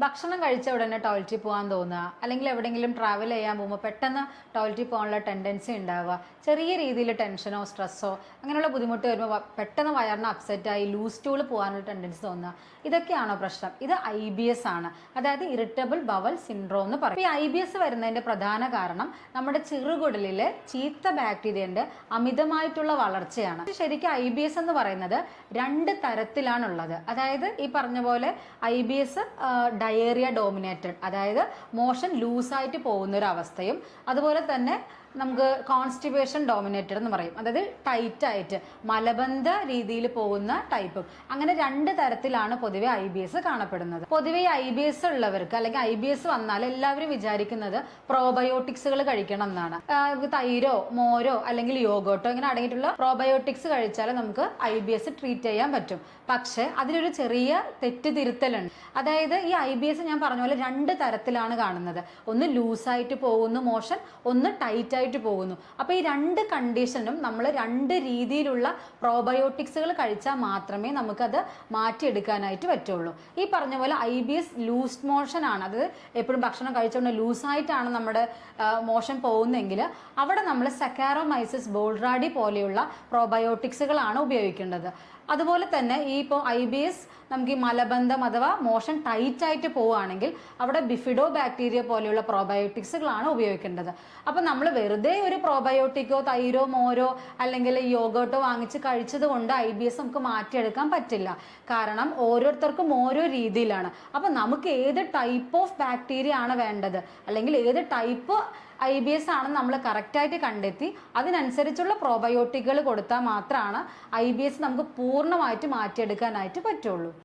ഭക്ഷണം കഴിച്ച ഉടനെ ടോയ്ലറ്റിൽ പോകാൻ തോന്നുക, അല്ലെങ്കിൽ എവിടെയെങ്കിലും ട്രാവൽ ചെയ്യാൻ പോകുമ്പോൾ പെട്ടെന്ന് ടോയ്ലറ്റിൽ പോകാനുള്ള ടെൻഡൻസി ഉണ്ടാവുക, ചെറിയ രീതിയിൽ ടെൻഷനോ സ്ട്രെസ്സോ അങ്ങനെയുള്ള ബുദ്ധിമുട്ട് വരുമ്പോൾ പെട്ടെന്ന് വയറിന് അപ്സെറ്റായി ലൂസ് സ്റ്റൂൾ പോകാനുള്ള ടെൻഡൻസി തോന്നുക, ഇതൊക്കെയാണോ പ്രശ്നം? ഇത് IBS ആണ്, അതായത് ഇറിറ്റബിൾ ബവൽ സിൻഡ്രോം എന്ന് പറയും. ഈ IBS വരുന്നതിന്റെ പ്രധാന കാരണം നമ്മുടെ ചെറുകുടലിലെ ചീത്ത ബാക്ടീരിയന്റെ അമിതമായിട്ടുള്ള വളർച്ചയാണ്. ശരിക്കും IBS എന്ന് പറയുന്നത് 2 തരത്തിലാണുള്ളത്. അതായത് ഈ പറഞ്ഞ പോലെ IBS ഡയേറിയ ഡോമിനേറ്റഡ്, അതായത് മോഷൻ ലൂസായിട്ട് പോകുന്ന ഒരു അവസ്ഥയും, അതുപോലെ തന്നെ നമുക്ക് കോൺസ്റ്റിപ്പേഷൻ ഡോമിനേറ്റഡ് എന്ന് പറയും, അതായത് ടൈറ്റ് ആയിട്ട് മലബന്ധ രീതിയിൽ പോകുന്ന ടൈപ്പും. അങ്ങനെ 2 തരത്തിലാണ് പൊതുവെ IBS കാണപ്പെടുന്നത്. പൊതുവെ IBS ഉള്ളവർക്ക് അല്ലെങ്കിൽ IBS വന്നാൽ എല്ലാവരും വിചാരിക്കുന്നത് പ്രോബയോട്ടിക്സുകൾ കഴിക്കണം എന്നാണ്. തൈരോ മോരോ അല്ലെങ്കിൽ യോഗോട്ടോ ഇങ്ങനെ അടങ്ങിയിട്ടുള്ള പ്രോബയോട്ടിക്സ് കഴിച്ചാൽ നമുക്ക് IBS ട്രീറ്റ് ചെയ്യാൻ പറ്റും. പക്ഷെ അതിലൊരു ചെറിയ തെറ്റുതിരുത്തലുണ്ട്. അതായത് ഈ IBS ഞാൻ പറഞ്ഞ പോലെ 2 തരത്തിലാണ് കാണുന്നത്. ഒന്ന് ലൂസായിട്ട് പോകുന്നു മോഷൻ, ഒന്ന് ടൈറ്റ് ആയിട്ട് പോകുന്നു. അപ്പൊ ഈ 2 കണ്ടീഷനും നമ്മൾ 2 രീതിയിലുള്ള പ്രോബയോട്ടിക്സുകൾ കഴിച്ചാൽ മാത്രമേ നമുക്കത് മാറ്റിയെടുക്കാനായിട്ട് പറ്റുള്ളൂ. ഈ പറഞ്ഞ പോലെ IBS ലൂസ് മോഷൻ ആണ്, അത് എപ്പോഴും ഭക്ഷണം കഴിച്ചുകൊണ്ട് ലൂസായിട്ടാണ് നമ്മുടെ മോഷൻ പോകുന്നതെങ്കിൽ അവിടെ നമ്മൾ സക്കാരോമൈസിസ് ബോൾറാഡി പോലെയുള്ള പ്രോബയോട്ടിക്സുകളാണ് ഉപയോഗിക്കേണ്ടത്. അതുപോലെ തന്നെ ഈ ഇപ്പോൾ IBS നമുക്ക് ഈ മലബന്ധം അഥവാ മോഷൻ ടൈറ്റ് ആയിട്ട് പോവുകയാണെങ്കിൽ അവിടെ ബിഫിഡോ ബാക്ടീരിയ പോലെയുള്ള പ്രോബയോട്ടിക്സുകളാണ് ഉപയോഗിക്കേണ്ടത്. അപ്പം നമ്മൾ വെറുതെ ഒരു പ്രോബയോട്ടിക്കോ തൈരോ മോരോ അല്ലെങ്കിൽ യോഗോട്ടോ വാങ്ങിച്ച് കഴിച്ചത് കൊണ്ട് IBS നമുക്ക് മാറ്റിയെടുക്കാൻ പറ്റില്ല. കാരണം ഓരോരുത്തർക്കും ഓരോ രീതിയിലാണ്. അപ്പം നമുക്ക് ഏത് ടൈപ്പ് ഓഫ് ബാക്ടീരിയ ആണ് വേണ്ടത്, അല്ലെങ്കിൽ ഏത് ടൈപ്പ് IBS ആണെന്ന് നമ്മൾ കറക്റ്റായിട്ട് കണ്ടെത്തി അതിനനുസരിച്ചുള്ള പ്രോബയോട്ടിക്കുകൾ കൊടുത്താൽ മാത്രമാണ് IBS നമുക്ക് പൂർണ്ണമായിട്ട് മാറ്റിയെടുക്കാനായിട്ട് പറ്റുള്ളൂ.